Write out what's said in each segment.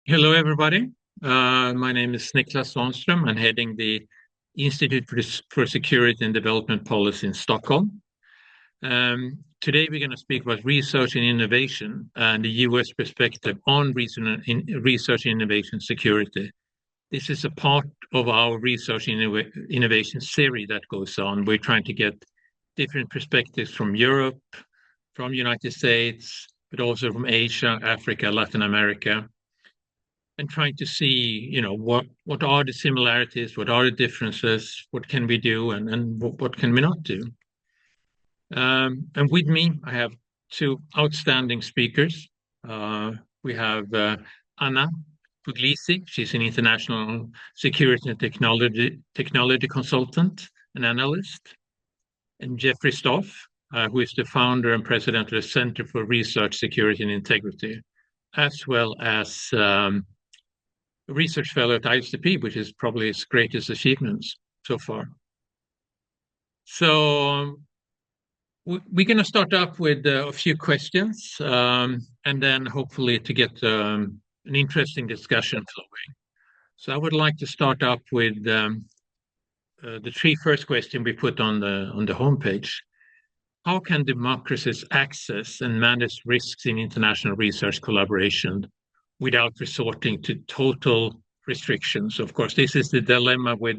Hello, everybody. My name is Niklas Svanström. I'm heading the Institute for Security and Development Policy in Stockholm. Today, we're going to speak about research and innovation and the US perspective on research and innovation security. This is a part of our research and innovation series that goes on. We're trying to get different perspectives from Europe, from the United States, but also from Asia, Africa, Latin America, and trying to see, what are the similarities, what are the differences, what can we do, and what can we not do. And with me, I have two outstanding speakers. We have Anna Puglisi. She's an international security and technology consultant and analyst, and Jeffrey Stoff, who is the founder and president of the Center for Research, Security and Integrity, as well as a research fellow at ISDP, which is probably his greatest achievements so far. So we're going to start up with a few questions, and then hopefully to get an interesting discussion flowing. So I would like to start up with the three first questions we put on the homepage. How can democracies access and manage risks in international research collaboration without resorting to total restrictions? Of course, this is the dilemma with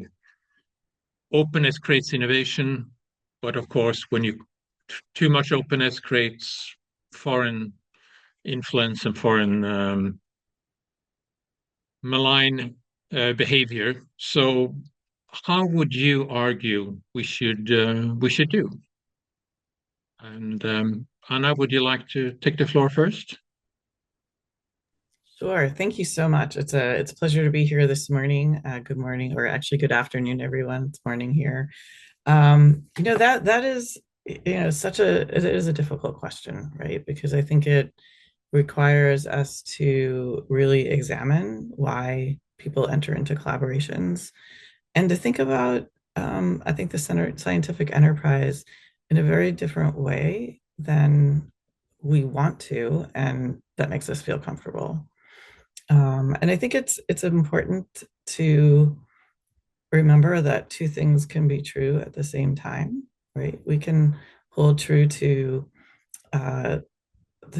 openness creates innovation, but of course, when too much openness creates foreign influence and foreign malign behavior. So, how would you argue we should do? And Anna, would you like to take the floor first? Sure. Thank you so much. It's a pleasure to be here this morning. Good morning, or actually good afternoon, everyone. It's morning here. That is it is a difficult question, right? Because I think it requires us to really examine why people enter into collaborations and to think about I think the scientific enterprise in a very different way than we want to, and that makes us feel comfortable. And I think it's important to remember that two things can be true at the same time, right? We can hold true to the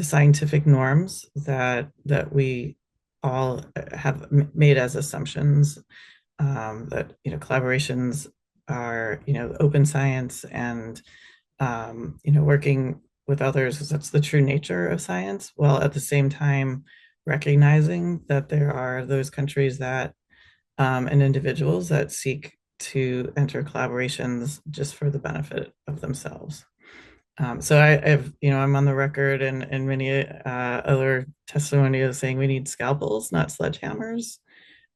scientific norms that we all have made as assumptions, that collaborations are open science and working with others, because that's the true nature of science, while at the same time recognizing that there are those countries that and individuals that seek to enter collaborations just for the benefit of themselves. So I'm on the record and many other testimonials saying we need scalpels, not sledgehammers.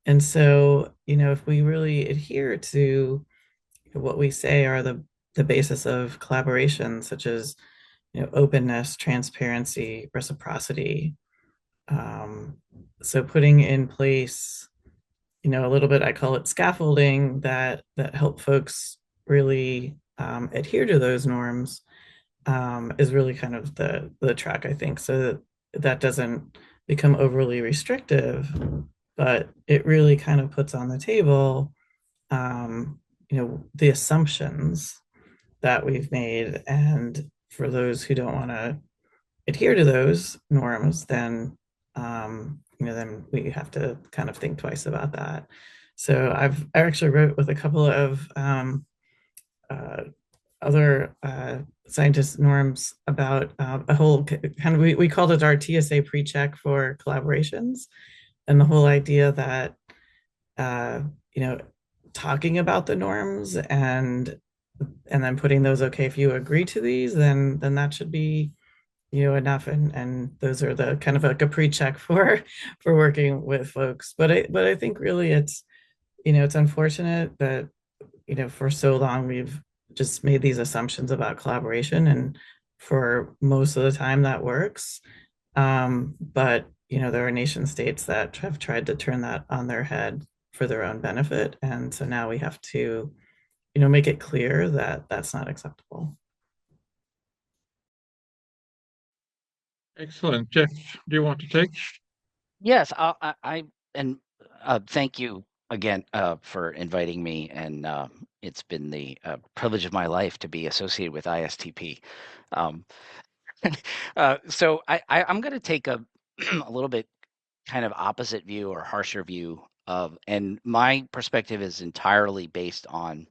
And so, if we really adhere to what we say are the basis of collaboration, such as openness, transparency, reciprocity. So putting in place, a little bit, I call it scaffolding that help folks really adhere to those norms, is really kind of the track, I think, so that doesn't become overly restrictive, but it really kind of puts on the table, the assumptions that we've made. And for those who don't want to adhere to those norms, then we have to kind of think twice about that. So I actually wrote with a couple of uh, other scientist norms about a whole kind of, we called it our TSA pre-check for collaborations, and the whole idea that uh, you know talking about the norms and then putting those, okay, if you agree to these, then that should be enough, and those are the kind of like a pre-check for working with folks. But I think really it's unfortunate that for so long we've just made these assumptions about collaboration, and for most of the time that works. But there are nation states that have tried to turn that on their head for their own benefit, and so now we have to make it clear that that's not acceptable. Excellent. Jeff, do you want to take? Yes, and thank you again for inviting me, and it's been the privilege of my life to be associated with ISTP. Um, I'm going to take a a little bit kind of opposite view or harsher view of, and my perspective is entirely based on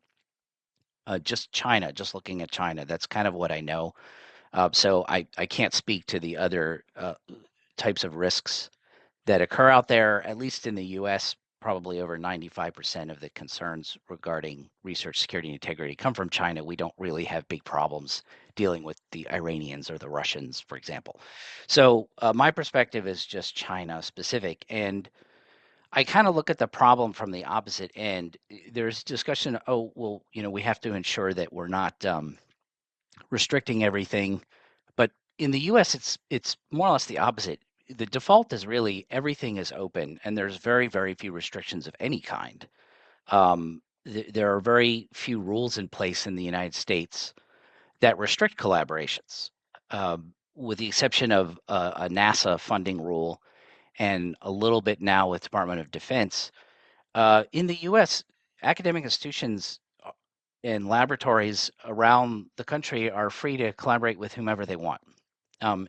just China, just looking at China. That's kind of what I know. So I can't speak to the other types of risks that occur out there, at least in the US. Probably over 95% of the concerns regarding research security and integrity come from China. We don't really have big problems dealing with the Iranians or the Russians, for example. So my perspective is just China specific. And I kind of look at the problem from the opposite end. There's discussion, oh, well, we have to ensure that we're not restricting everything. But in the US, it's more or less the opposite. The default is really everything is open, and there's very, very few restrictions of any kind. There are very few rules in place in the United States that restrict collaborations, with the exception of a NASA funding rule and a little bit now with Department of Defense. In the US, academic institutions and laboratories around the country are free to collaborate with whomever they want,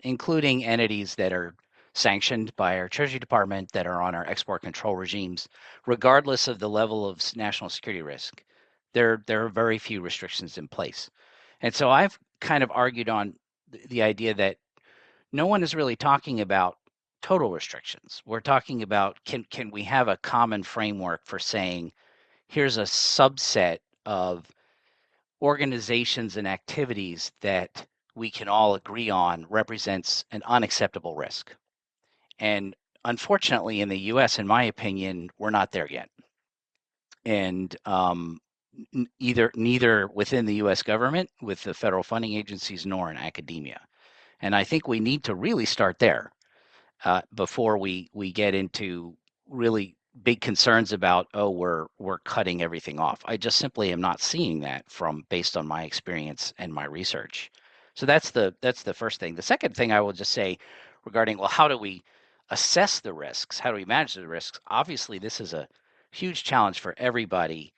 including entities that are sanctioned by our Treasury Department that are on our export control regimes, regardless of the level of national security risk. There are very few restrictions in place. And so I've kind of argued on the idea that no one is really talking about total restrictions. We're talking about can we have a common framework for saying here's a subset of organizations and activities that we can all agree on represents an unacceptable risk. And unfortunately, in the US, in my opinion, we're not there yet. And neither within the US government, with the federal funding agencies, nor in academia. And I think we need to really start there before we get into really big concerns about, oh, we're cutting everything off. I just simply am not seeing that from based on my experience and my research. So that's the first thing. The second thing I will just say regarding, well, how do we assess the risks? How do we manage the risks? Obviously, this is a huge challenge for everybody,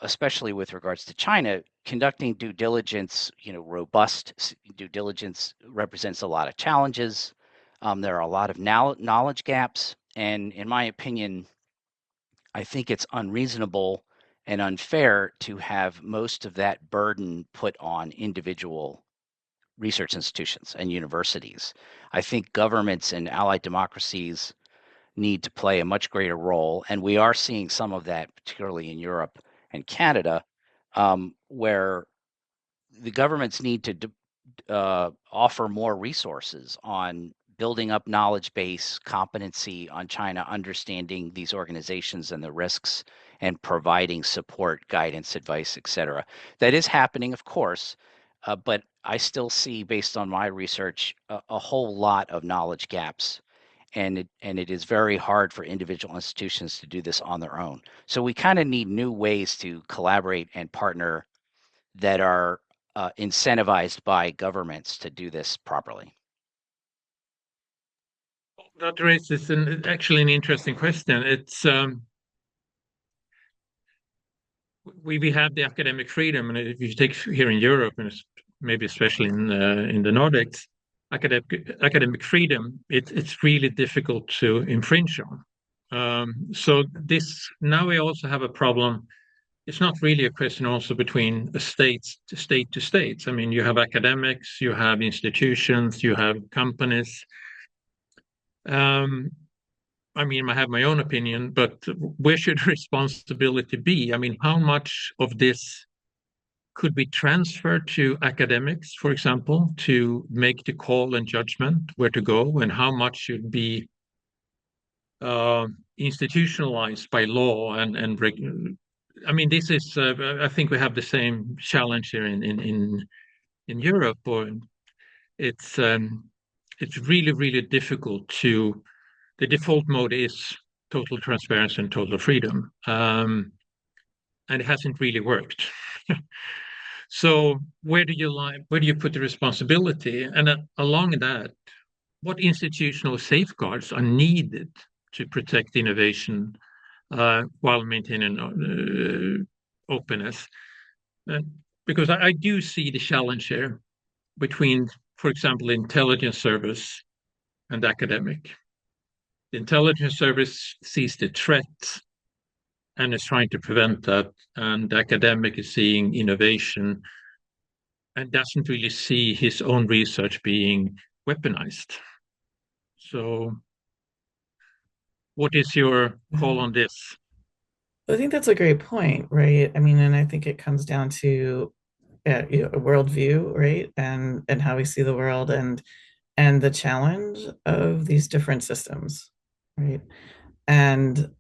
especially with regards to China. Conducting due diligence, robust due diligence represents a lot of challenges. There are a lot of knowledge gaps, and in my opinion, I think it's unreasonable and unfair to have most of that burden put on individual research institutions and universities. I think governments and allied democracies need to play a much greater role, and we are seeing some of that, particularly in Europe and Canada, where the governments need to offer more resources on building up knowledge base, competency on China, understanding these organizations and the risks, and providing support, guidance, advice, etc. That is happening, of course, but I still see, based on my research, a whole lot of knowledge gaps. And it is very hard for individual institutions to do this on their own. So we kind of need new ways to collaborate and partner that are incentivized by governments to do this properly. That raises actually an interesting question. It's we have the academic freedom, and if you take here in Europe and maybe especially in the Nordics, academic freedom, it's really difficult to infringe on. So this now we also have a problem. It's not really a question also between states to states. I mean, you have academics, you have institutions, you have companies. Um, I mean, I have my own opinion, but where should responsibility be? I mean, how much of this could be transferred to academics, for example, to make the call and judgment where to go, and how much should be institutionalized by law I mean, this is. I think we have the same challenge here in Europe, or it's um, it's really difficult to. The default mode is total transparency and total freedom, and it hasn't really worked. So where do you put the responsibility? And along that, what institutional safeguards are needed to protect innovation while maintaining openness? Because I do see the challenge here between, for example, intelligence service and academic. The intelligence service sees the threat and is trying to prevent that, and the academic is seeing innovation and doesn't really see his own research being weaponized. So what is your call on this? I think that's a great point, right? I mean, and I think it comes down to a worldview, right? And how we see the world and the challenge of these different systems, right? And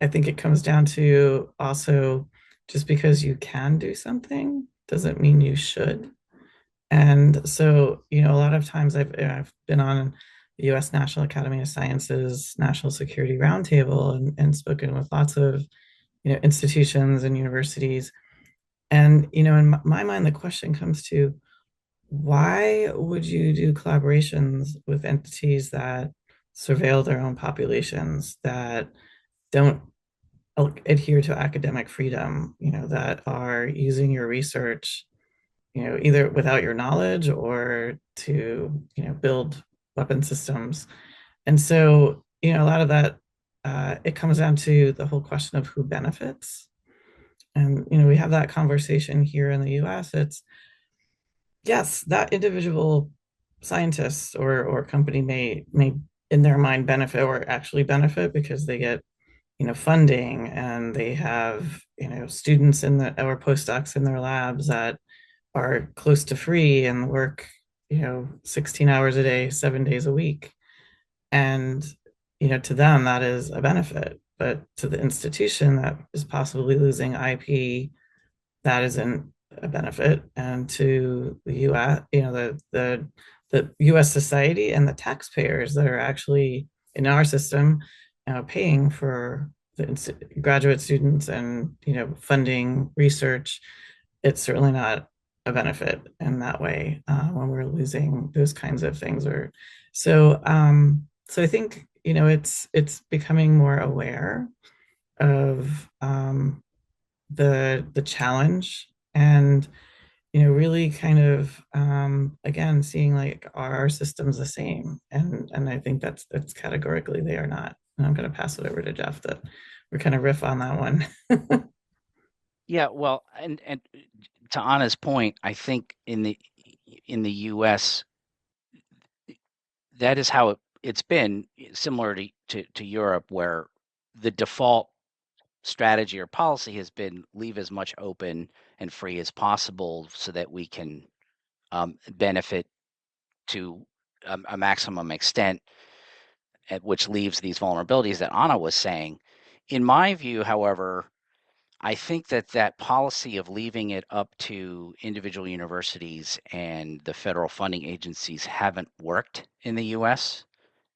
I think it comes down to also just because you can do something doesn't mean you should. And so, a lot of times I've been on the US National Academy of Sciences National Security Roundtable and spoken with lots of, institutions and universities. And, in my mind, the question comes to why would you do collaborations with entities that surveil their own populations, that don't adhere to academic freedom, that are using your research, either without your knowledge or to, build weapon systems. And so, a lot of that, it comes down to the whole question of who benefits. And, we have that conversation here in the US. It's, yes, that individual scientist or company may in their mind benefit or actually benefit because they get funding and they have students in the or postdocs in their labs that are close to free and work 16 hours a day 7 days a week, and to them that is a benefit, but to the institution that is possibly losing IP, that isn't a benefit. And to the US, the US society and the taxpayers that are actually in our system paying for the graduate students and funding research, it's certainly not a benefit in that way when we're losing those kinds of things. Or so I think it's becoming more aware of the challenge, and really kind of again seeing like, are our systems the same? And I think that's categorically they are not. And I'm going to pass it over to Jeff that we're kind of riff on that one. Yeah, well, and to Anna's point, I think in the U.S. that is how it's been, similar to Europe, where the default strategy or policy has been leave as much open and free as possible so that we can benefit to a maximum extent, which leaves these vulnerabilities that Anna was saying. In my view, however, I think that policy of leaving it up to individual universities and the federal funding agencies haven't worked in the US.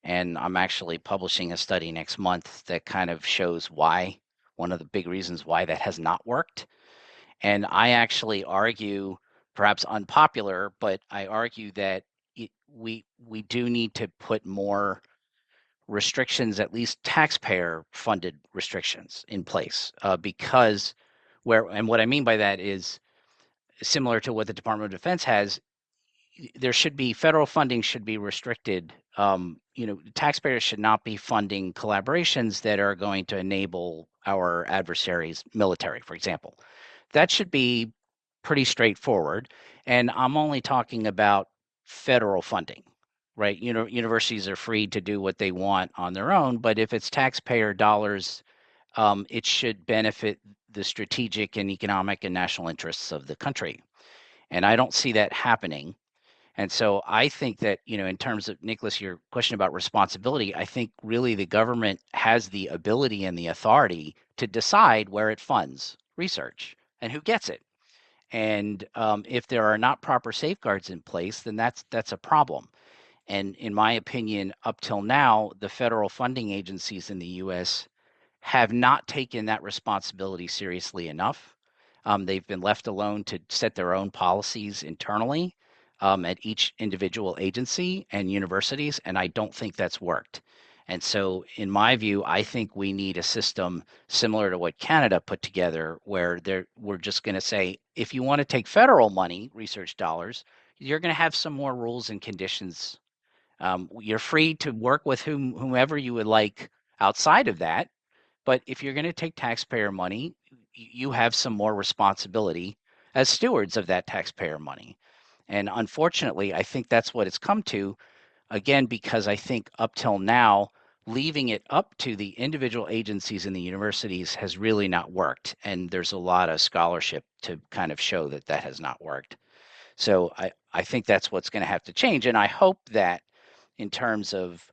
And I'm actually publishing a study next month that kind of shows why, one of the big reasons why that has not worked. And I actually argue, perhaps unpopular, but I argue that we do need to put more restrictions, at least taxpayer funded restrictions in place, because and what I mean by that is similar to what the Department of Defense has. There should be federal funding should be restricted. Taxpayers should not be funding collaborations that are going to enable our adversaries' military, for example. That should be pretty straightforward. And I'm only talking about federal funding, right? Universities are free to do what they want on their own, but if it's taxpayer dollars, it should benefit the strategic and economic and national interests of the country. And I don't see that happening. And so I think that, in terms of, Nicholas, your question about responsibility, I think really the government has the ability and the authority to decide where it funds research and who gets it. And if there are not proper safeguards in place, then that's a problem. And in my opinion, up till now, the federal funding agencies in the U.S. have not taken that responsibility seriously enough. They've been left alone to set their own policies internally. at each individual agency and universities, and I don't think that's worked. And so, in my view, I think we need a system similar to what Canada put together, where we're just going to say, if you want to take federal money, research dollars, you're going to have some more rules and conditions. You're free to work with whomever you would like outside of that, but if you're going to take taxpayer money, you have some more responsibility as stewards of that taxpayer money. And unfortunately, I think that's what it's come to, again, because I think up till now, leaving it up to the individual agencies and the universities has really not worked. And there's a lot of scholarship to kind of show that that has not worked. So I think that's what's going to have to change. And I hope that in terms of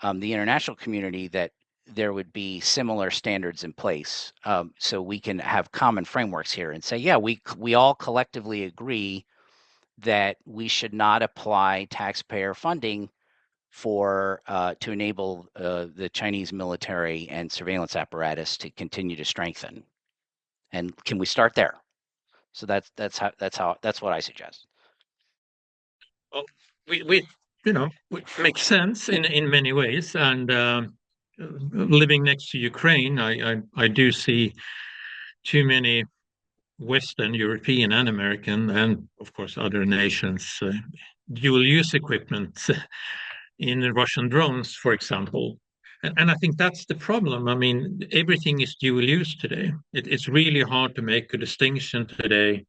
the international community, that there would be similar standards in place, so we can have common frameworks here and say, yeah, we all collectively agree that we should not apply taxpayer funding for to enable the Chinese military and surveillance apparatus to continue to strengthen. And can we start there? So that's what I suggest. Well, we which makes sense in many ways. And living next to Ukraine, I do see too many Western, European, and American, and of course other nations, dual-use equipment in Russian drones, for example. And I think that's the problem. I mean, everything is dual-use today. It's really hard to make a distinction today.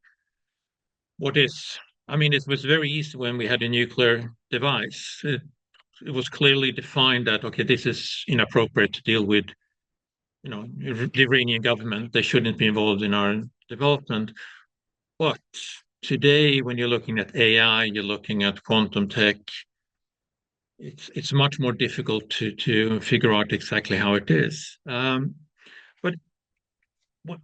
I mean, it was very easy when we had a nuclear device. It was clearly defined that, okay, this is inappropriate to deal with, the Iranian government. They shouldn't be involved in our development. But today, when you're looking at AI, you're looking at quantum tech, it's much more difficult to figure out exactly how it is. But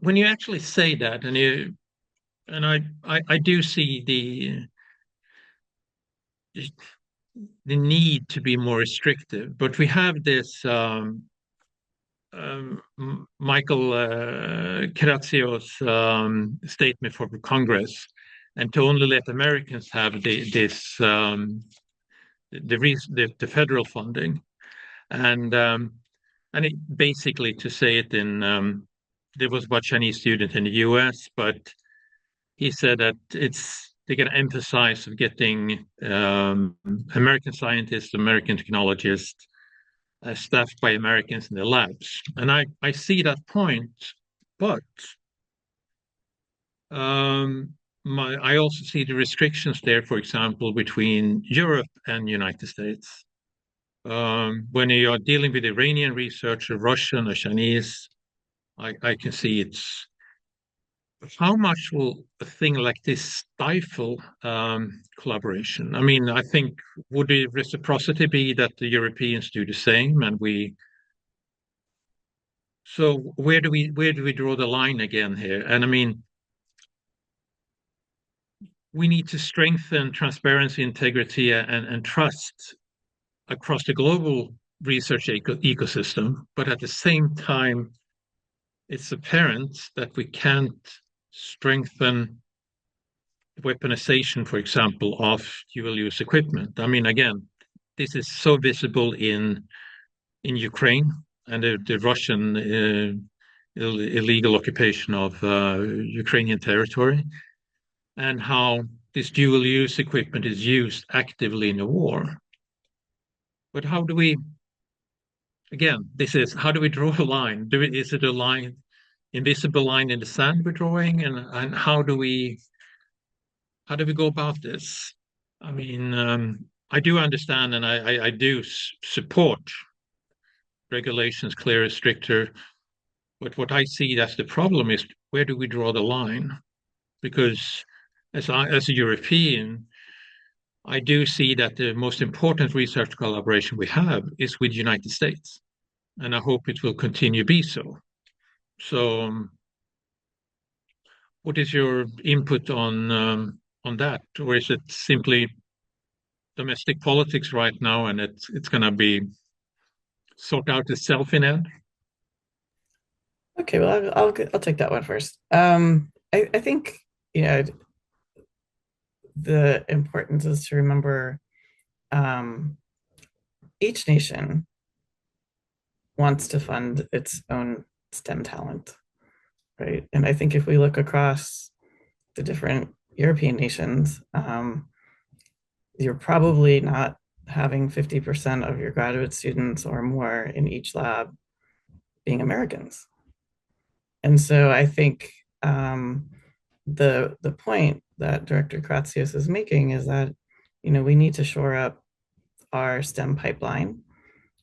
when you actually say that, and I do see the need to be more restrictive, but we have this Michael Caraccio's statement for Congress, and to only let Americans have the federal funding, and it basically, to say it in there was one Chinese student in the U.S., but he said that they're going to emphasize of getting American scientists, American technologists, staffed by Americans in the labs. And I see that point, but I also see the restrictions there, for example, between Europe and United States. When you are dealing with Iranian research, or Russian or Chinese, I can see it's how much will a thing like this stifle collaboration? I mean, I think, would the reciprocity be that the Europeans do the same, and so where do we draw the line again here? And I mean, we need to strengthen transparency, integrity, and trust across the global research ecosystem, but at the same time, it's apparent that we can't strengthen weaponization, for example, of dual-use equipment. I mean, again, this is so visible in Ukraine and the Russian illegal occupation of Ukrainian territory, and how this dual-use equipment is used actively in the war. But how do we, again, how do we draw a line? Is it a line, invisible line in the sand we're drawing? And how do we go about this? I mean, I do understand, and I do support regulations clearer, stricter. But what I see as the problem is, where do we draw the line? Because as a European, I do see that the most important research collaboration we have is with the United States, and I hope it will continue to be so. So, what is your input on that, or is it simply domestic politics right now, and it's going to be sort out itself in end? Okay, well, I'll take that one first. I think the importance is to remember um, each nation wants to fund its own STEM talent, right? And I think if we look across the different European nations, you're probably not having 50% of your graduate students or more in each lab being Americans. And so I think the point that Director Kratsios is making is that, we need to shore up our STEM pipeline.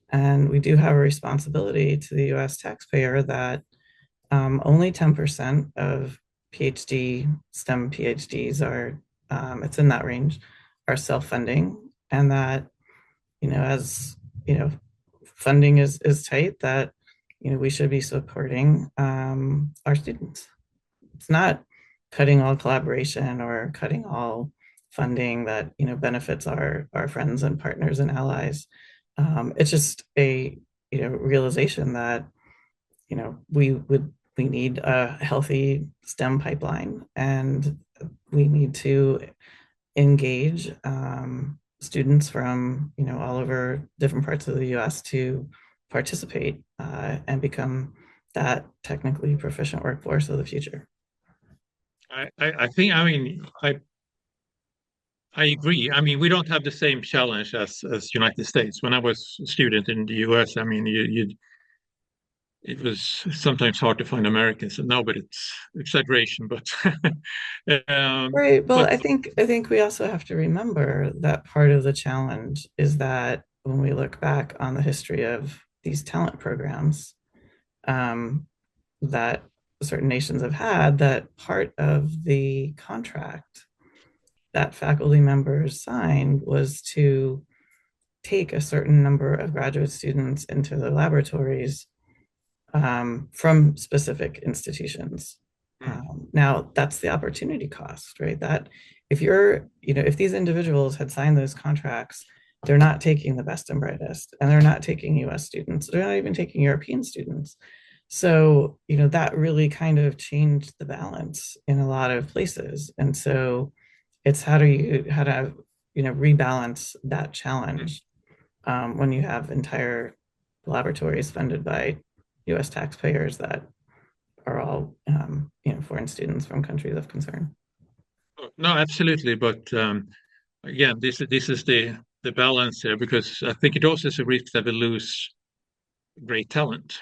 And we do have a responsibility to the US taxpayer that only 10% of STEM PhDs are, it's in that range, are self-funding. And that, as, funding is tight, that, we should be supporting our students. It's not cutting all collaboration or cutting all funding that, benefits our friends and partners and allies. It's just a, realization that, we need a healthy STEM pipeline, and we need to engage students from, all over different parts of the US to participate and become that technically proficient workforce of the future. I think, I agree. I mean, we don't have the same challenge as United States. When I was a student in the US, I mean, it was sometimes hard to find Americans. No, but it's exaggeration. But Right. Well, but I think we also have to remember that part of the challenge is that when we look back on the history of these talent programs, um, that certain nations have had, that part of the contract that faculty members signed was to take a certain number of graduate students into the laboratories from specific institutions. Now, that's the opportunity cost, right? That if these individuals had signed those contracts, they're not taking the best and brightest, and they're not taking US students, they're not even taking European students. So, that really kind of changed the balance in a lot of places. And so it's how to, rebalance that challenge when you have entire laboratories funded by US taxpayers that are all, foreign students from countries of concern. no, absolutely. But again, this is the balance here, because I think it also is a risk that we lose great talent.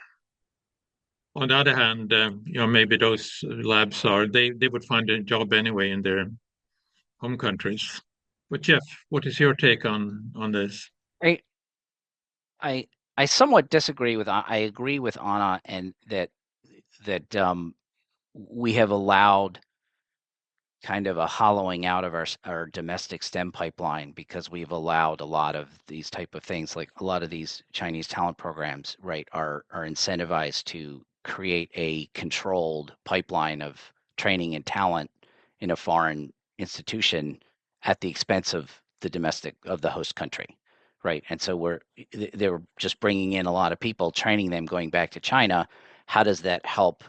On the other hand, maybe those labs they would find a job anyway in their home countries. But Jeff, what is your take on this? I I I somewhat disagree with. I agree with Anna, and that we have allowed kind of a hollowing out of our domestic STEM pipeline, because we've allowed a lot of these type of things, like a lot of these Chinese talent programs, right, are incentivized to create a controlled pipeline of training and talent in a foreign institution at the expense of the host country, right? And so they're just bringing in a lot of people, training them, going back to China. How does that help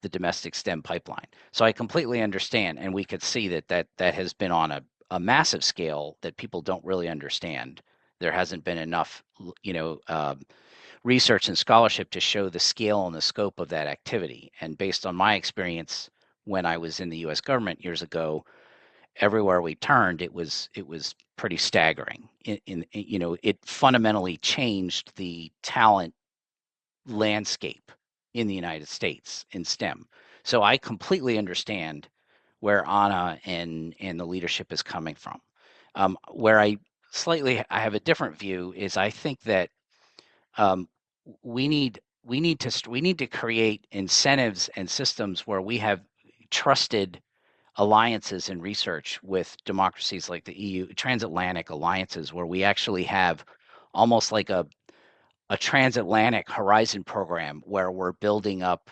the domestic STEM pipeline? So I completely understand, and we could see that has been on a massive scale that people don't really understand. There hasn't been enough, research and scholarship to show the scale and the scope of that activity. And based on my experience when I was in the U.S. government years ago, everywhere we turned, it was pretty staggering. It fundamentally changed the talent landscape in the United States in STEM. So I completely understand where Anna and the leadership is coming from. Where I have a different view is, I think that um, we need to create incentives and systems where we have trusted alliances in research with democracies like the EU, transatlantic alliances, where we actually have almost like a transatlantic horizon program, where we're building up,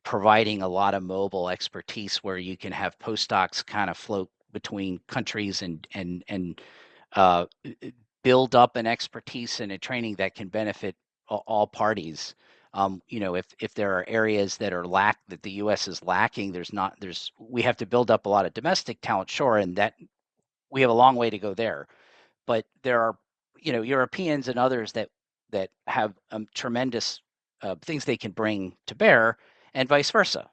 providing a lot of mobile expertise, where you can have postdocs kind of float between countries and uh, build up an expertise and a training that can benefit all parties. If there are areas that are that the U.S. is lacking, we have to build up a lot of domestic talent, sure, and that we have a long way to go there. But there are, Europeans and others that have tremendous things they can bring to bear, and vice versa,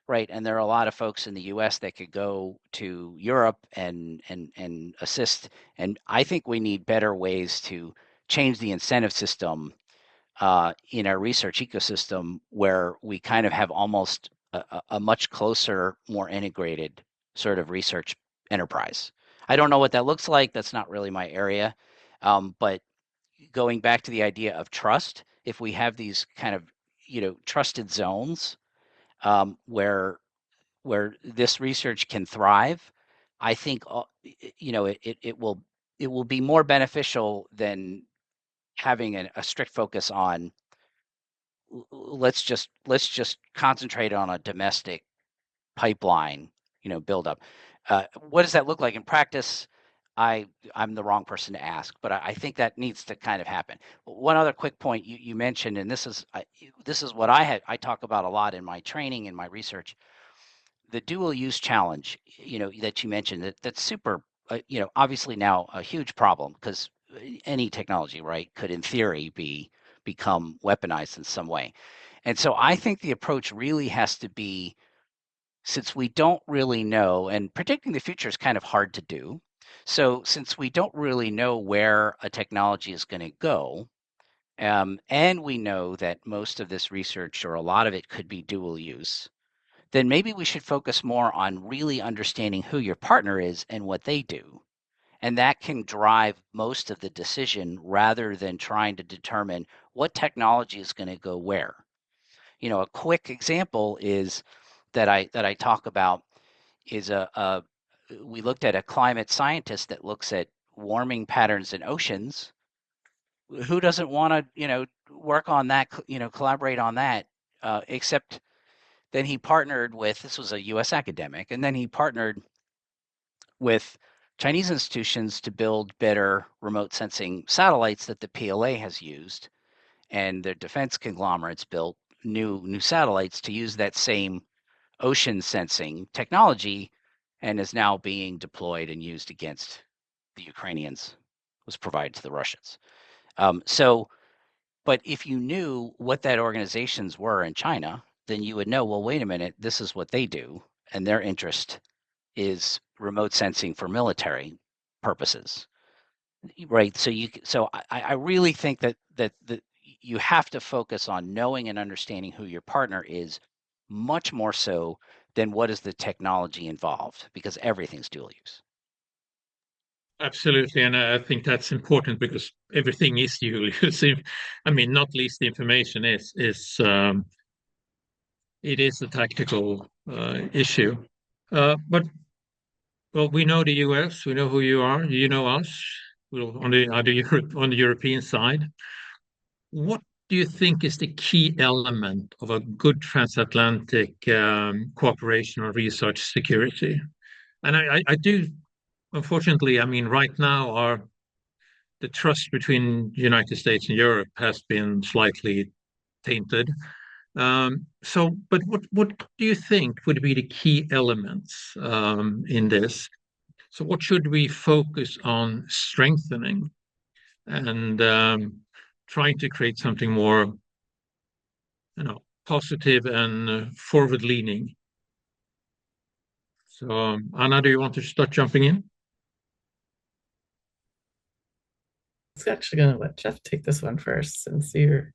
right? And there are a lot of folks in the U.S. that could go to Europe and assist. And I think we need better ways to change the incentive system in our research ecosystem, where we kind of have almost a much closer, more integrated sort of research enterprise. I don't know what that looks like. That's not really my area. But going back to the idea of trust, if we have these kind of, trusted zones where this research can thrive, I think it will be more beneficial than having a strict focus on let's just concentrate on a domestic pipeline, buildup. What does that look like in practice? I'm the wrong person to ask, but I think that needs to kind of happen. One other quick point you mentioned, and this is what I talk about a lot in my training and my research, the dual use challenge, that you mentioned, that's super, obviously now a huge problem, because any technology, right, could in theory become weaponized in some way. And so I think the approach really has to be, since we don't really know, and predicting the future is kind of hard to do. So since we don't really know where a technology is going to go, and we know that most of this research, or a lot of it, could be dual use, then maybe we should focus more on really understanding who your partner is and what they do. And that can drive most of the decision, rather than trying to determine what technology is going to go where. A quick example is that I talk about is we looked at a climate scientist that looks at warming patterns in oceans. Who doesn't want to, work on that, collaborate on that, except then he partnered with, this was a US academic, and then he partnered with Chinese institutions to build better remote sensing satellites that the PLA has used, and the defense conglomerates built new satellites to use that same ocean sensing technology, and is now being deployed and used against the Ukrainians, was provided to the Russians. But if you knew what that organizations were in China, then you would know, well, wait a minute, this is what they do, and their interest is remote sensing for military purposes, right? So I really think that you have to focus on knowing and understanding who your partner is, much more so than what is the technology involved, because everything's dual use. Absolutely, and I think that's important because everything is dual use. I mean, not least the information it is a tactical issue. But well, we know the US, we know who you are, you know us. We'll on the European side. What do you think is the key element of a good transatlantic cooperation or research security? And I do, unfortunately, I mean, right now, the trust between the United States and Europe has been slightly tainted. But what do you think would be the key elements in this? So, what should we focus on strengthening and trying to create something more, positive and forward-leaning? So, Anna, do you want to start jumping in? I'm actually going to let Jeff take this one first, since you're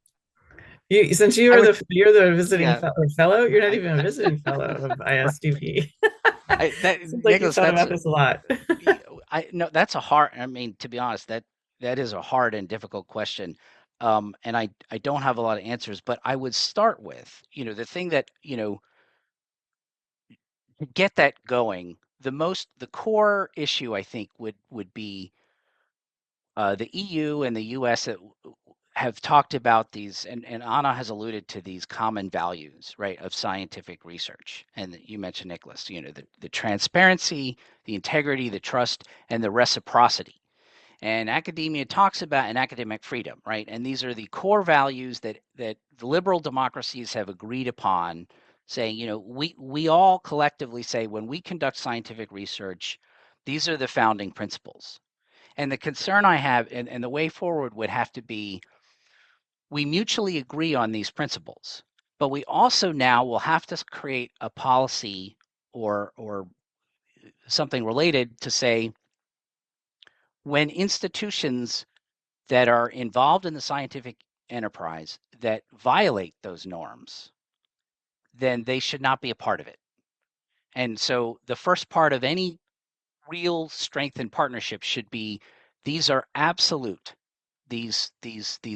the visiting fellow. You're not even a visiting fellow of ISDP. Seems like you've thought about this a lot. No, that's a hard. I mean, to be honest, that is a hard and difficult question, and I don't have a lot of answers. But I would start with, the thing that, to get that going. The core issue, I think, would be the EU and the US that have talked about these, and Anna has alluded to these common values, right, of scientific research. And you mentioned, Nicholas, the transparency, the integrity, the trust, and the reciprocity. and academia talks about an academic freedom, right? And these are the core values that the liberal democracies have agreed upon, saying, you know, we all collectively say when we conduct scientific research, these are the founding principles. And the concern I have, and the way forward would have to be, we mutually agree on these principles, but we also now will have to create a policy or something related to say when institutions that are involved in the scientific enterprise that violate those norms, then they should not be a part of it. And so the first part of any real strengthened partnership should be these are absolute, these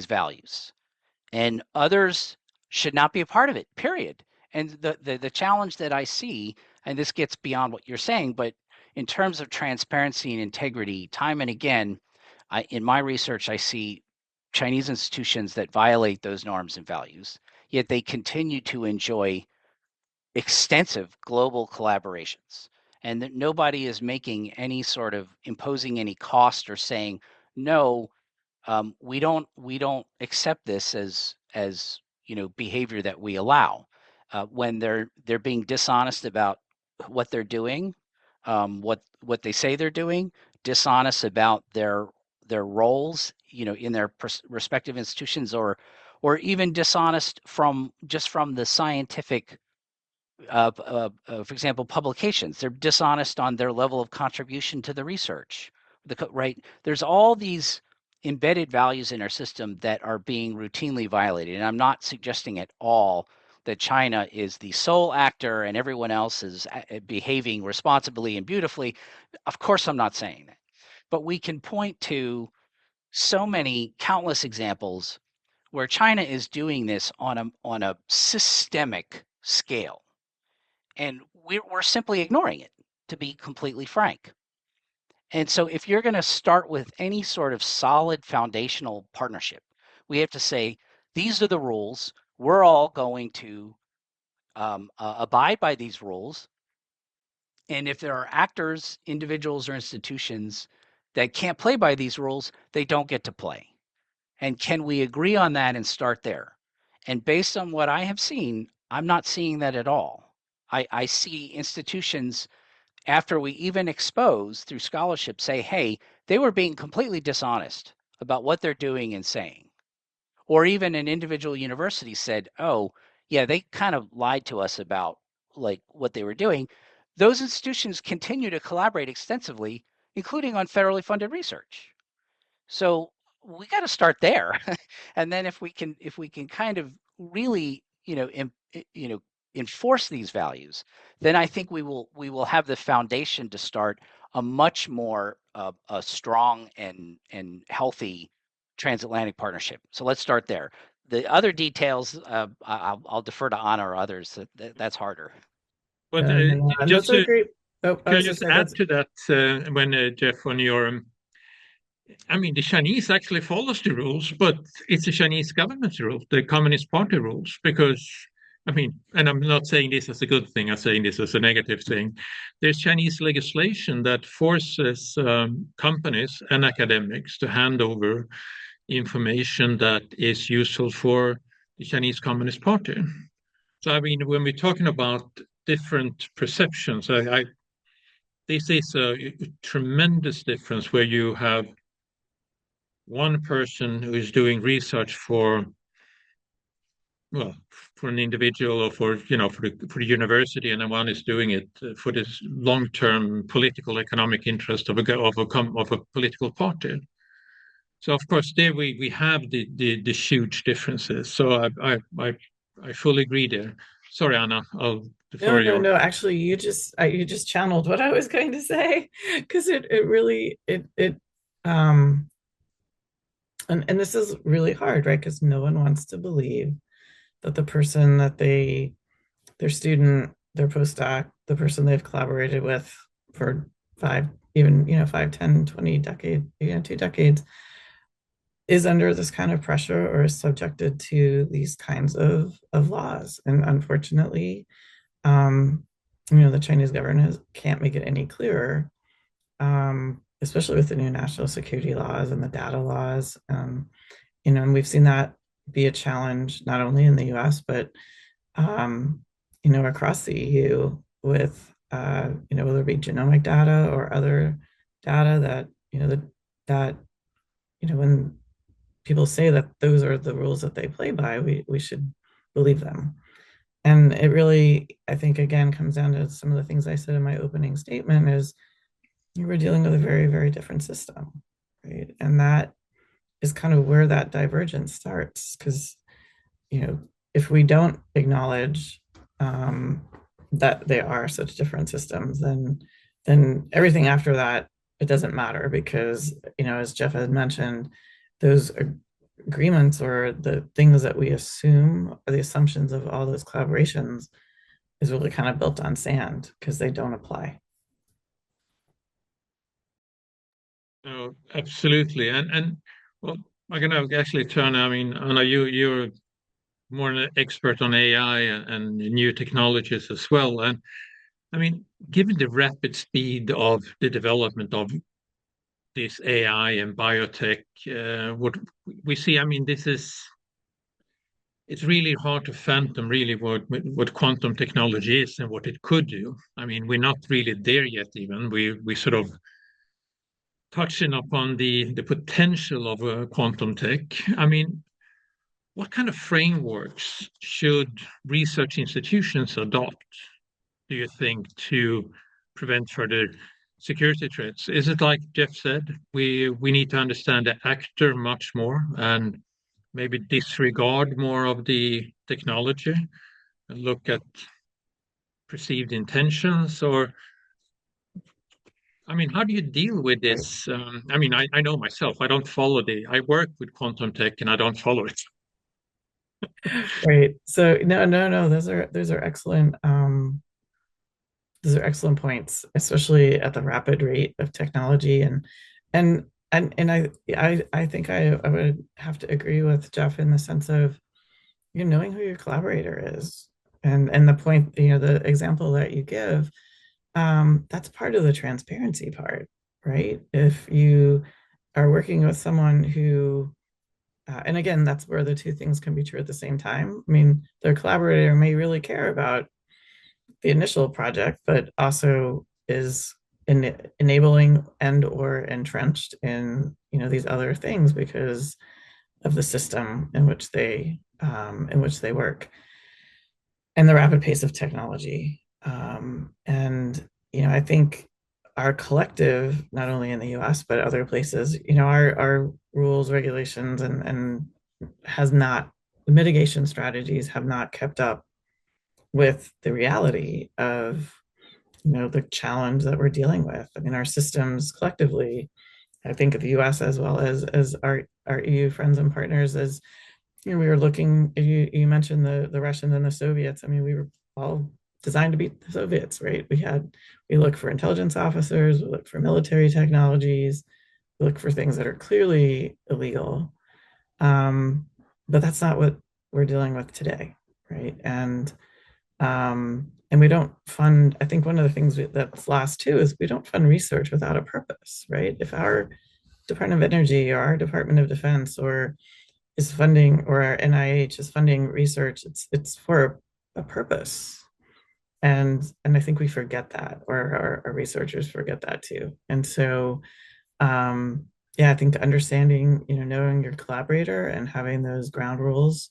values. And others should not be a part of it, period. And the challenge that I see, and this gets beyond what you're saying, but in terms of transparency and integrity, time and again, in my research, I see Chinese institutions that violate those norms and values, yet they continue to enjoy extensive global collaborations. And that nobody is making any sort of imposing any cost or saying, no, we don't accept this as behavior that we allow when they're being dishonest about what they're doing, what they say they're doing, dishonest about their roles, in their respective institutions, or even dishonest from the scientific for example, publications. They're dishonest on their level of contribution to the research. Right? There's all these embedded values in our system that are being routinely violated. And I'm not suggesting at all that China is the sole actor and everyone else is behaving responsibly and beautifully. Of course, I'm not saying that. But we can point to so many countless examples where China is doing this on a systemic scale, and we're simply ignoring it, to be completely frank. And so if you're going to start with any sort of solid foundational partnership, we have to say, these are the rules. We're all going to abide by these rules. And if there are actors, individuals, or institutions that can't play by these rules, they don't get to play. And can we agree on that and start there? And based on what I have seen, I'm not seeing that at all. I see institutions, after we even expose through scholarship, say, hey, they were being completely dishonest about what they're doing and saying. Or even an individual university said, oh, yeah, they kind of lied to us about like what they were doing. Those institutions continue to collaborate extensively, including on federally funded research. So we got to start there. And then if we can kind of really, enforce these values, then I think we will have the foundation to start a much more a strong and healthy transatlantic partnership. So let's start there. The other details, I'll defer to Anna or others. That's harder. But And just that's a great. Oh, I can I was just just say add that's. to that when Jeff, on your I mean, the Chinese actually follows the rules, but it's the Chinese government's rules, the Communist Party rules, because, I mean, and I'm not saying this as a good thing, I'm saying this as a negative thing. There's Chinese legislation that forces companies and academics to hand over information that is useful for the Chinese Communist Party. So, I mean, when we're talking about different perceptions, this is a tremendous difference where you have one person who is doing research for, well, for an individual or for the university, and then one is doing it for this long-term political economic interest of a political party. So of course there we have the huge differences. So I fully agree there. Sorry, Anna, I'll No, defer no, your. no. Actually, you just channeled what I was going to say, because it really it and this is really hard, right? Because no one wants to believe that the person that their student, their postdoc, the person they've collaborated with for five, even 5, 10, 20 decades, 2 decades, is under this kind of pressure or is subjected to these kinds of laws. And unfortunately, the Chinese government can't make it any clearer. especially with the new national security laws and the data laws. And we've seen that be a challenge not only in the U.S. but across the EU with whether it be genomic data or other data that when people say that those are the rules that they play by, we should believe them. And it really, I think, again, comes down to some of the things I said in my opening statement is you were dealing with a very, very different system, right? And that is kind of where that divergence starts. Because, if we don't acknowledge that they are such different systems, then everything after that, it doesn't matter because, as Jeff had mentioned, those agreements or the things that we assume or the assumptions of all those collaborations is really kind of built on sand because they don't apply. Oh, absolutely. And well, I'm gonna actually turn. I mean, Anna, you're more an expert on AI and new technologies as well. And I mean, given the rapid speed of the development of this AI and biotech, what we see, I mean, it's really hard to fathom really what quantum technology is and what it could do. I mean, we're not really there yet even. We sort of touching upon the potential of quantum tech. I mean, what kind of frameworks should research institutions adopt, do you think, to prevent further security threats? Is it like Jeff said, we need to understand the actor much more and maybe disregard more of the technology and look at perceived intentions? Or, I mean, how do you deal with Right. this? I mean, I know myself, I work with quantum tech and I don't follow it. Right. So no, those are excellent points, especially at the rapid rate of technology. And I think I would have to agree with Jeff in the sense of knowing who your collaborator is. And the point, the example that you give, that's part of the transparency part, right? If you are working with someone who and again, that's where the two things can be true at the same time. I mean, their collaborator may really care about the initial project, but also is enabling and or entrenched in these other things because of the system in which they work and the rapid pace of technology. And I think our collective, not only in the U.S. but other places, our rules, regulations, and has not mitigation strategies have not kept up with the reality of the challenge that we're dealing with. I mean, our systems collectively, I think of the U.S. as well as our EU friends and partners, as we were looking. You mentioned the Russians and the Soviets. I mean, we were all designed to beat the Soviets, right? We look for intelligence officers, we look for military technologies, we look for things that are clearly illegal. But that's not what we're dealing with today, right? And we don't fund. I think one of the things that's lost too is we don't fund research without a purpose, right? If our Department of Energy or our Department of Defense or is funding or our NIH is funding research, it's for a purpose. And I think we forget that, or our researchers forget that too. And so yeah, I think understanding, knowing your collaborator and having those ground rules.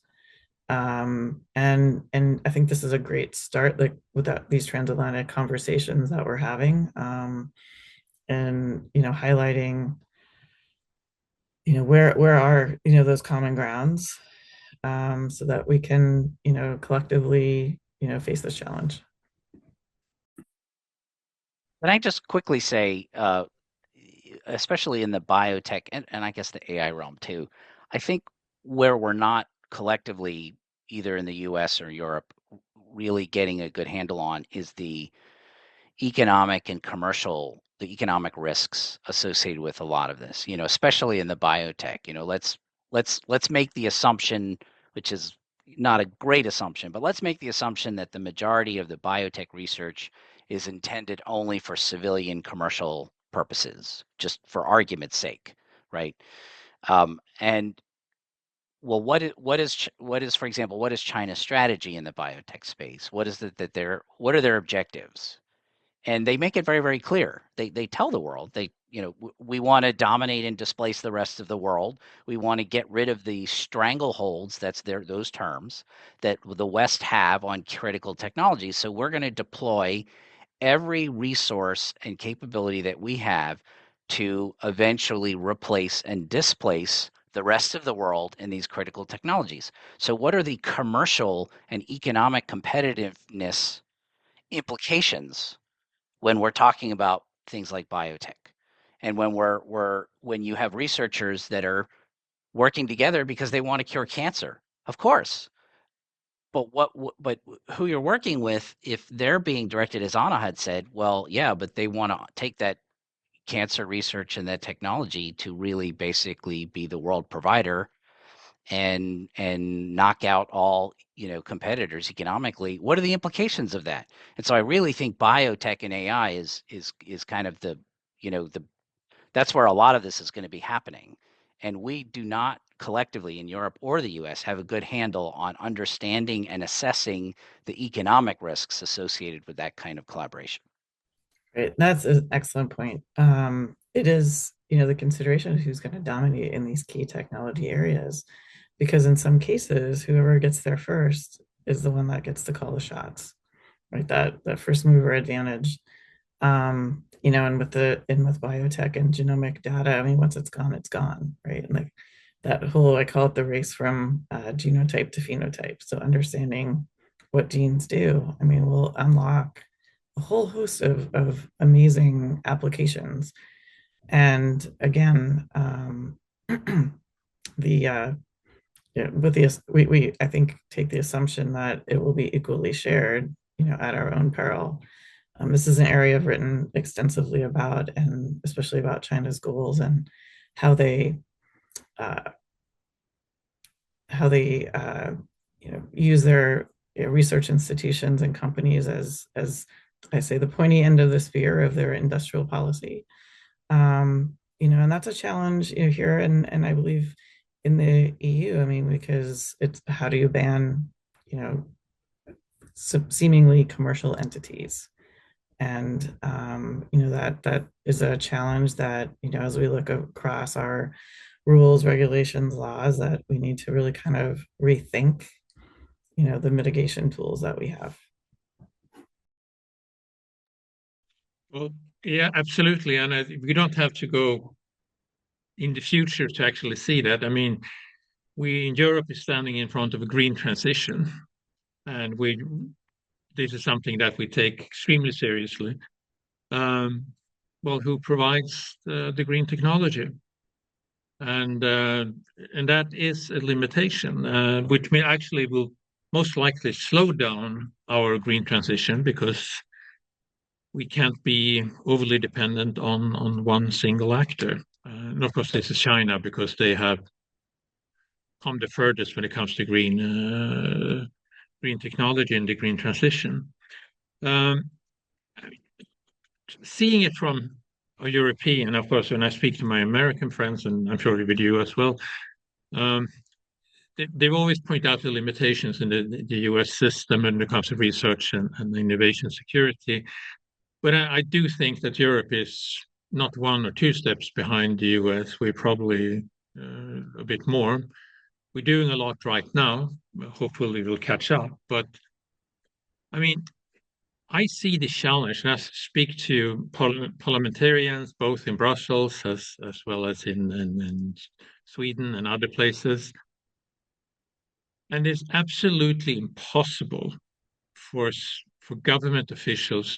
And I think this is a great start, like with these transatlantic conversations that we're having, and highlighting, where are those common grounds, so that we can collectively face this challenge. Can I just quickly say, especially in the biotech and I guess the AI realm too, I think where we're not collectively, either in the US or Europe, really getting a good handle on is the economic risks associated with a lot of this, especially in the biotech. Let's make the assumption, which is not a great assumption, but let's make the assumption that the majority of the biotech research is intended only for civilian commercial purposes, just for argument's sake, right? And well, what is, for example, what is China's strategy in the biotech space? What is it that what are their objectives? And they make it very, very clear. They tell the world, we want to dominate and displace the rest of the world. We want to get rid of the strangleholds, those terms, that the West have on critical technologies. So we're going to deploy every resource and capability that we have to eventually replace and displace the rest of the world in these critical technologies. So what are the commercial and economic competitiveness implications when we're talking about things like biotech? And when you have researchers that are working together because they want to cure cancer, of course. But who you're working with, if they're being directed, as Anna had said, well, yeah, but they want to take that cancer research and that technology to really basically be the world provider and knock out all competitors economically. What are the implications of that? And so I really think biotech and AI is kind of the that's where a lot of this is going to be happening. And we do not collectively in Europe or the US have a good handle on understanding and assessing the economic risks associated with that kind of collaboration. Right. That's an excellent point. It is, the consideration of who's going to dominate in these key technology areas, because in some cases, whoever gets there first is the one that gets to call the shots, right? That first mover advantage. And with biotech and genomic data, I mean, once it's gone, right? And like that whole, I call it the race from genotype to phenotype. So understanding what genes do, I mean, will unlock a whole host of amazing applications. And again, the with the we I think take the assumption that it will be equally shared, at our own peril. This is an area I've written extensively about, and especially about China's goals and how they uh, use their research institutions and companies as I say, the pointy end of the spear of their industrial policy. And that's a challenge, here, and I believe in the EU. I mean, because it's, how do you ban, seemingly commercial entities? And that is a challenge that, as we look across our rules, regulations, laws, that we need to really kind of rethink, the mitigation tools that we have. Well, yeah, absolutely. And we don't have to go in the future to actually see that. I mean, we in Europe is standing in front of a green transition, and this is something that we take extremely seriously. Well, who provides the green technology? And that is a limitation, which will most likely slow down our green transition, because we can't be overly dependent on one single actor. And of course, this is China, because they have come the furthest when it comes to green technology and the green transition. Seeing it from a European, of course, when I speak to my American friends, and I'm sure with you as well, they always point out the limitations in the US system when it comes to research and innovation security. But I do think that Europe is not one or two steps behind the US. We're probably a bit more. We're doing a lot right now. Hopefully we'll catch up. But I mean, I see the challenge, and I speak to parliamentarians both in Brussels as well as in Sweden and other places. And it's absolutely impossible for government officials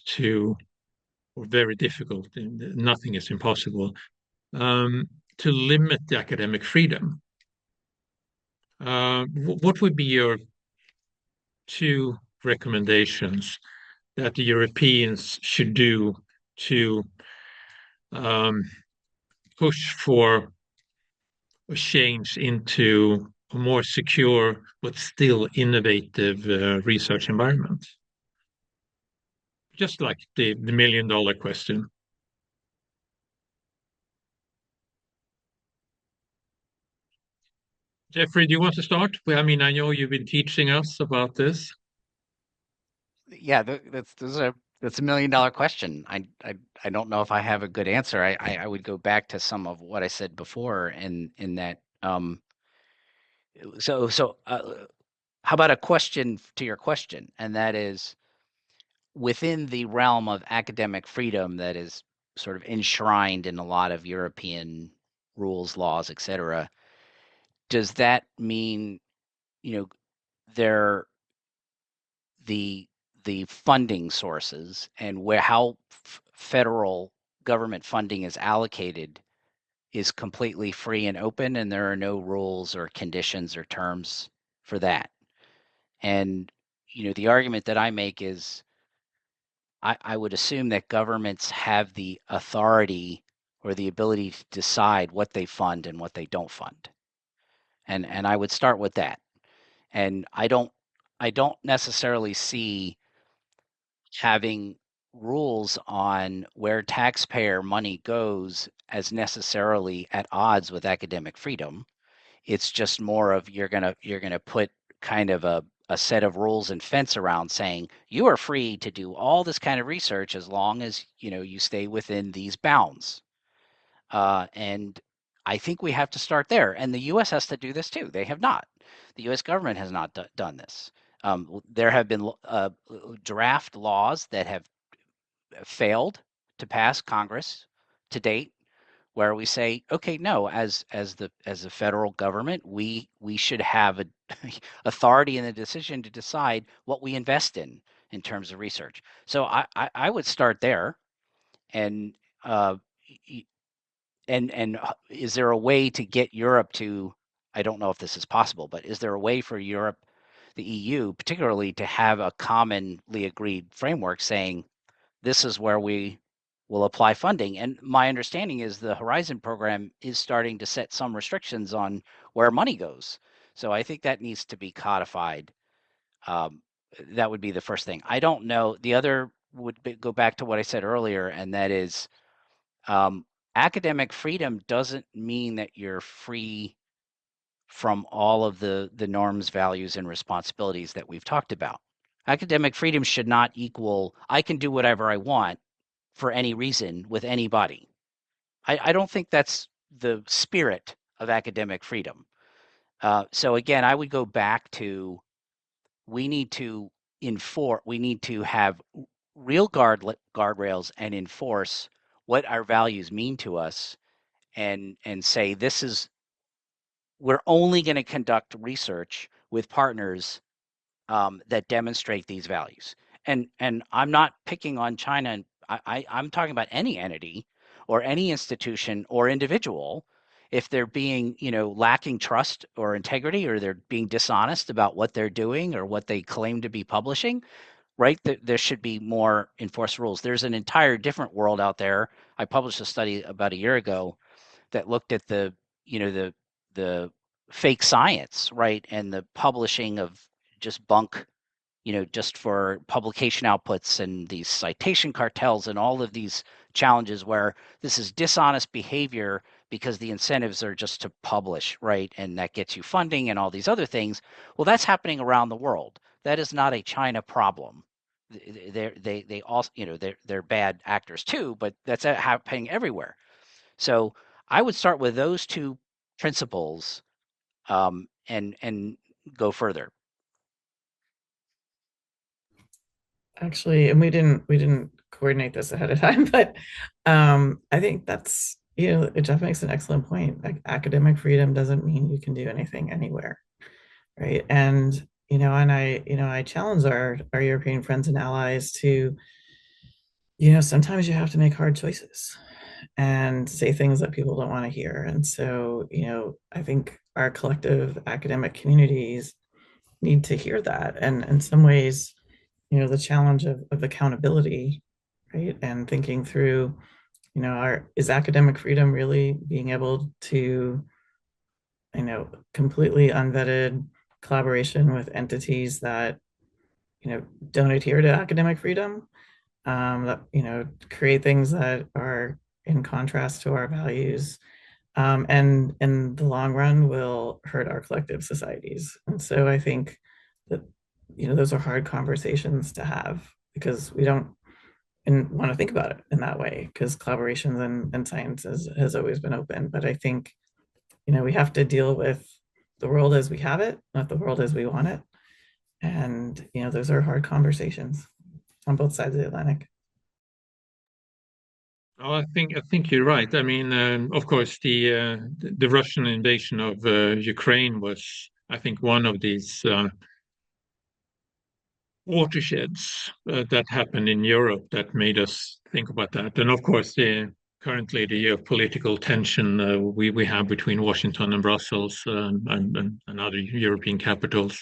or very difficult, nothing is impossible, to limit the academic freedom. What would be your two recommendations that the Europeans should do to push for a change into a more secure but still innovative research environment? Just like the $1 million question. Jeffrey, do you want to start? Well, I mean, I know you've been teaching us about this. Yeah, that's $1 million question. I don't know if I have a good answer. I would go back to some of what I said before, in that how about a question to your question, and that is, within the realm of academic freedom that is sort of enshrined in a lot of European rules, laws, etc., does that mean, you know, there the funding sources and where how federal government funding is allocated is completely free and open, and there are no rules or conditions or terms for that? And the argument that I make is, I would assume that governments have the authority or the ability to decide what they fund and what they don't fund. And I would start with that. And I don't necessarily see having rules on where taxpayer money goes as necessarily at odds with academic freedom. It's just more of, you're gonna put kind of a set of rules and fence around, saying you are free to do all this kind of research as long as you stay within these bounds. And I think we have to start there. And the U.S. has to do this too. They have not. The U.S. government has not done this. There have been draft laws that have failed to pass Congress to date, where we say, okay, no, as a federal government, we should have a authority in the decision to decide what we invest in terms of research. So I would start there. And uh, is there a way to get Europe to? I don't know if this is possible, but is there a way for Europe, the EU particularly, to have a commonly agreed framework saying this is where we will apply funding? And my understanding is the Horizon program is starting to set some restrictions on where money goes. So I think that needs to be codified. Um, that would be the first thing. I don't know. The other would go back to what I said earlier, and that is, um, academic freedom doesn't mean that you're free from all of the norms, values, and responsibilities that we've talked about. Academic freedom should not equal I can do whatever I want for any reason with anybody. I don't think that's the spirit of academic freedom. So again, I would go back to, we need to we need to have real guardrails and enforce what our values mean to us, and say, we're only going to conduct research with partners that demonstrate these values. And I'm not picking on China. And I'm talking about any entity or any institution or individual. If they're being, lacking trust or integrity, or they're being dishonest about what they're doing or what they claim to be publishing, right? There should be more enforced rules. There's an entire different world out there. I published a study about a year ago that looked at the fake science, right, and the publishing of just bunk, just for publication outputs, and these citation cartels and all of these challenges where this is dishonest behavior because the incentives are just to publish, right, and that gets you funding and all these other things. Well, that's happening around the world. That is not a China problem. They also, they're bad actors too, but that's happening everywhere. So I would start with those two principles, and go further. Actually, and we didn't coordinate this ahead of time, but I think that's, it just makes an excellent point. Like, academic freedom doesn't mean you can do anything anywhere, right? And I challenge our European friends and allies to, sometimes you have to make hard choices and say things that people don't want to hear. And so, I think our collective academic communities need to hear that. And in some ways, the challenge of accountability, right? And thinking through, is academic freedom really being able to, completely unvetted collaboration with entities that, don't adhere to academic freedom, that, create things that are in contrast to our values, and in the long run will hurt our collective societies. And so I think that, those are hard conversations to have because we don't and want to think about it in that way because collaborations and science has always been open. But I think, we have to deal with the world as we have it, not the world as we want it. And, those are hard conversations on both sides of the Atlantic. Oh, I think you're right. I mean, of course, the Russian invasion of Ukraine was, I think, one of these watersheds that happened in Europe that made us think about that. And of course, currently the geopolitical tension we have between Washington and Brussels and other European capitals,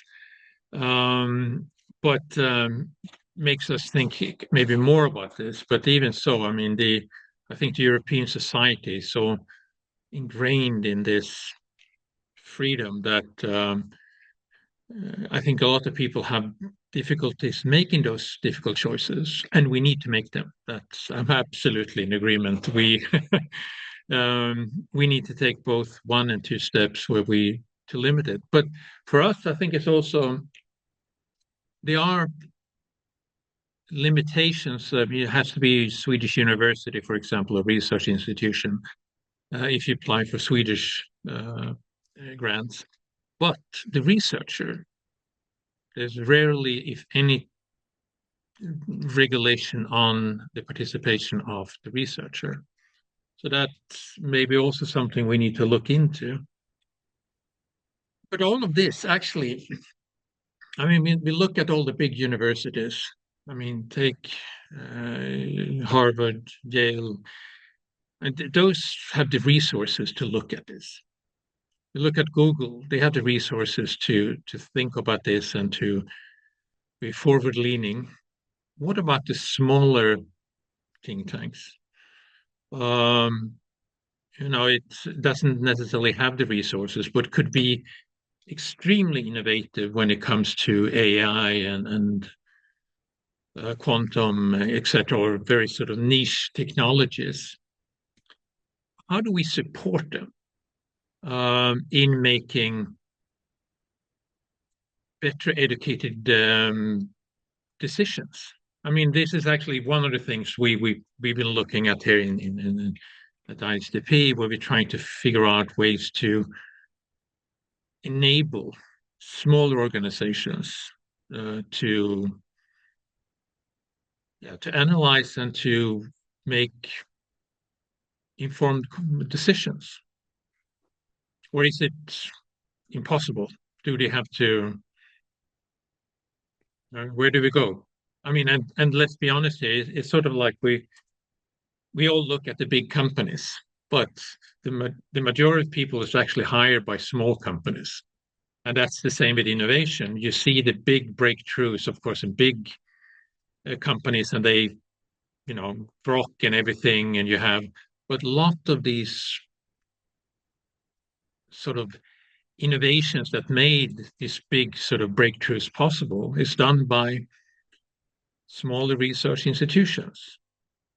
um, but makes us think maybe more about this. But even so, I mean, I think the European society is so ingrained in this freedom that I think a lot of people have difficulties making those difficult choices, and we need to make them. I'm absolutely in agreement. We need to take both one and two steps to limit it. But for us, I think it's also there are limitations. It has to be Swedish university, for example, a research institution, if you apply for Swedish grants. But the researcher, there's rarely, if any, regulation on the participation of the researcher. So that's maybe also something we need to look into. But all of this, actually, I mean, we look at all the big universities. I mean, take Harvard, Yale, and those have the resources to look at this. You look at Google; they have the resources to think about this and to be forward-leaning. What about the smaller think tanks? It doesn't necessarily have the resources, but could be extremely innovative when it comes to AI and quantum, etc., or very sort of niche technologies. How do we support them in making better educated decisions? I mean, this is actually one of the things we've been looking at here at ISDP, where we're trying to figure out ways to enable smaller organizations to analyze and to make informed decisions. Or is it impossible? Do they have to? Where do we go? I mean, and let's be honest here. It's sort of like we all look at the big companies, but the majority of people is actually hired by small companies. And that's the same with innovation. You see the big breakthroughs, of course, in big companies, and they, Grok and everything, and but a lot of these sort of innovations that made these big sort of breakthroughs possible is done by smaller research institutions.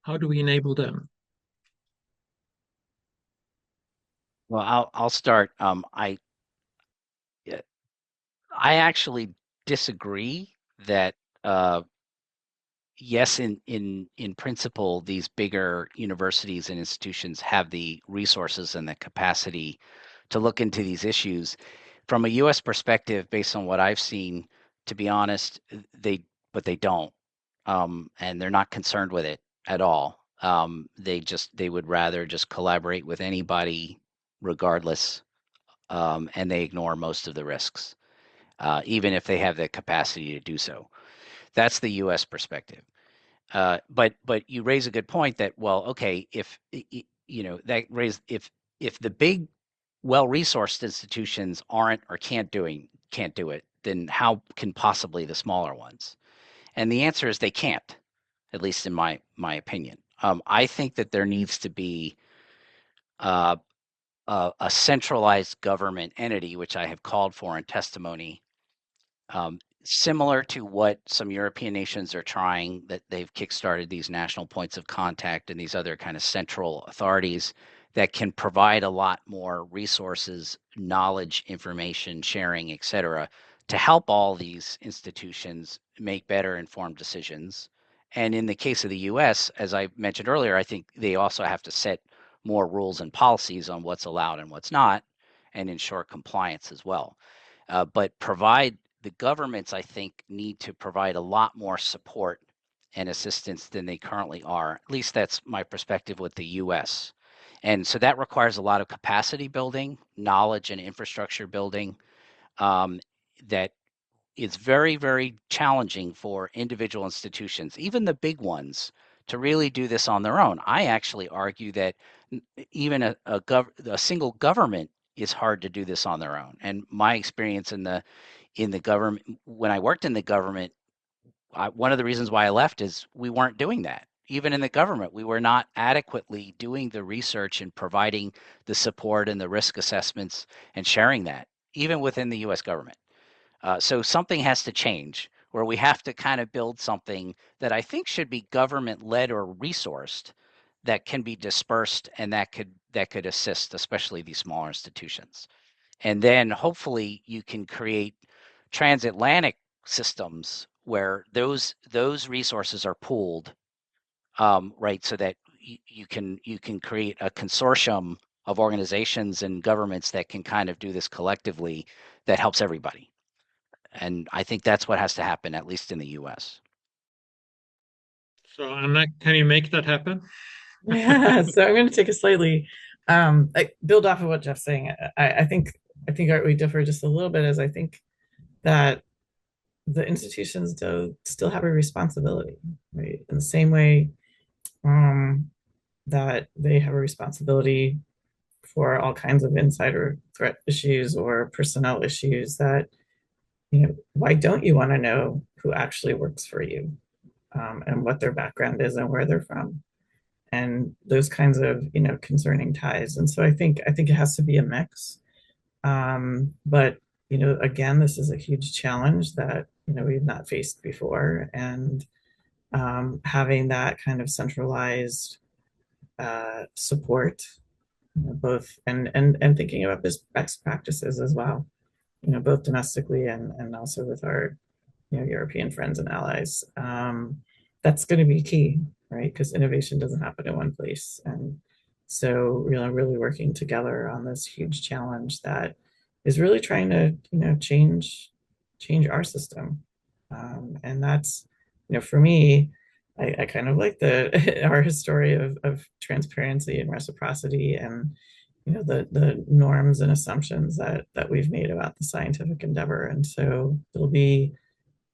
How do we enable them? Well, I'll start. I actually disagree that yes, in principle, these bigger universities and institutions have the resources and the capacity to look into these issues. From a U.S. perspective, based on what I've seen, to be honest, but they don't, and they're not concerned with it at all. They would rather just collaborate with anybody, regardless, and they ignore most of the risks, even if they have the capacity to do so. That's the U.S. perspective. But you raise a good point that, well, okay, if if the big well-resourced institutions aren't or can't do it, then how can possibly the smaller ones? And the answer is they can't, at least in my opinion. I think that there needs to be a centralized government entity, which I have called for in testimony, similar to what some European nations are trying, that they've kickstarted these national points of contact and these other kind of central authorities that can provide a lot more resources, knowledge, information sharing, et cetera, to help all these institutions make better informed decisions. And in the case of the US, as I mentioned earlier, I think they also have to set more rules and policies on what's allowed and what's not, and ensure compliance as well. But the governments, I think, need to provide a lot more support and assistance than they currently are. At least that's my perspective with the US. And so that requires a lot of capacity building, knowledge and infrastructure building, that is very, very challenging for individual institutions, even the big ones, to really do this on their own. I actually argue that even a single government is hard to do this on their own. And my experience in the government, when I worked in the government, one of the reasons why I left is we weren't doing that. Even in the government, we were not adequately doing the research and providing the support and the risk assessments and sharing that, even within the US government. So something has to change where we have to kind of build something that I think should be government led or resourced, that can be dispersed and that could assist, especially these smaller institutions. And then hopefully you can create transatlantic systems where those resources are pooled, right, so that you can create a consortium of organizations and governments that can kind of do this collectively, that helps everybody. And I think that's what has to happen, at least in the US. So, Anna, can you make that happen? Yeah, so I'm going to take a slightly build off of what Jeff's saying. I think we differ just a little bit, as I think that the institutions do still have a responsibility, right? In the same way that they have a responsibility for all kinds of insider threat issues or personnel issues, that, why don't you want to know who actually works for you, and what their background is and where they're from, and those kinds of, concerning ties. And so I think it has to be a mix. But again, this is a huge challenge that we've not faced before, and having that kind of centralized support, both and thinking about best practices as well, both domestically and also with our European friends and allies. That's going to be key, right? Because innovation doesn't happen in one place, and so really working together on this huge challenge that is really trying to change our system. And that's, for me, I kind of like our history of transparency and reciprocity, and the norms and assumptions that we've made about the scientific endeavor. And so it'll be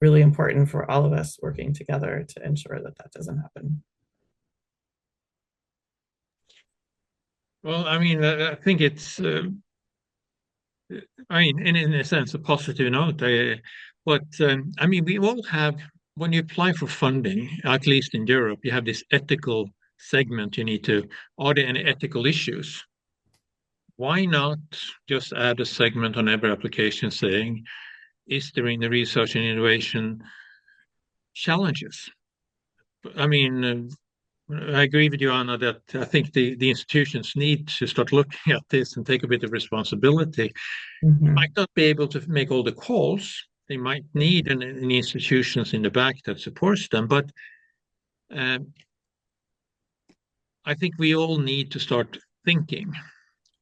really important for all of us working together to ensure that doesn't happen. Well, I mean, I think it's, in a sense, a positive note. But I mean, we all have, when you apply for funding, at least in Europe, you have this ethical segment. You need to, are there any ethical issues? Why not just add a segment on every application saying, is there in the research and innovation challenges? I mean, I agree with you, Anna, that I think the institutions need to start looking at this and take a bit of responsibility. They might not be able to make all the calls. They might need an institutions in the back that supports them. But I think we all need to start thinking,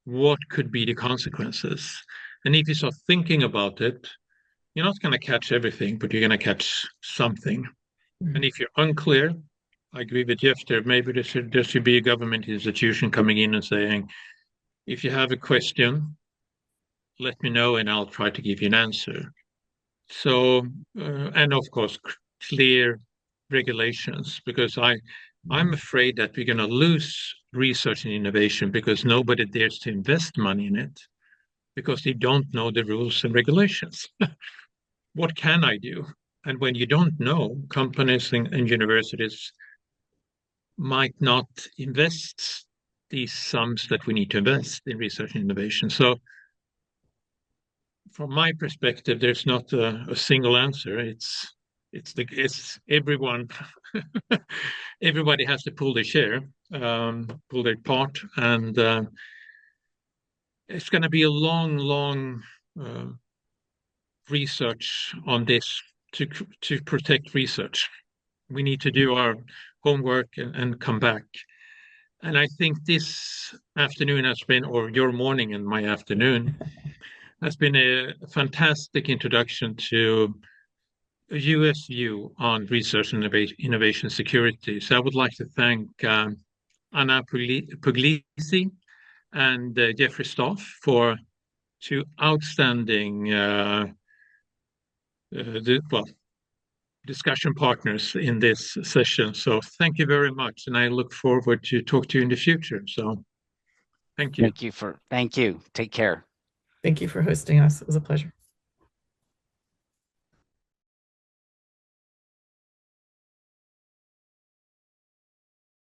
what could be the consequences? And if you start thinking about it, you're not going to catch everything, but you're going to catch something. And if you're unclear, I agree with Jeff there. Maybe there should be a government institution coming in and saying, if you have a question, let me know and I'll try to give you an answer. So, and of course, clear regulations, because I'm afraid that we're going to lose research and innovation because nobody dares to invest money in it because they don't know the rules and regulations. What can I do? And when you don't know, companies and universities might not invest these sums that we need to invest in research and innovation. So from my perspective, there's not a single answer. It's it's everyone. Everybody has to pull their share, pull their part, and it's going to be a long research on this to protect research. We need to do our homework and come back. And I think this afternoon has been, or your morning and my afternoon, has been a fantastic introduction to a US view on research and innovation security. So I would like to thank Anna Puglisi and Jeffrey Stoff for two outstanding discussion partners in this session. So thank you very much, and I look forward to talk to you in the future. So thank you. Thank you. Take care. Thank you for hosting us. It was a pleasure.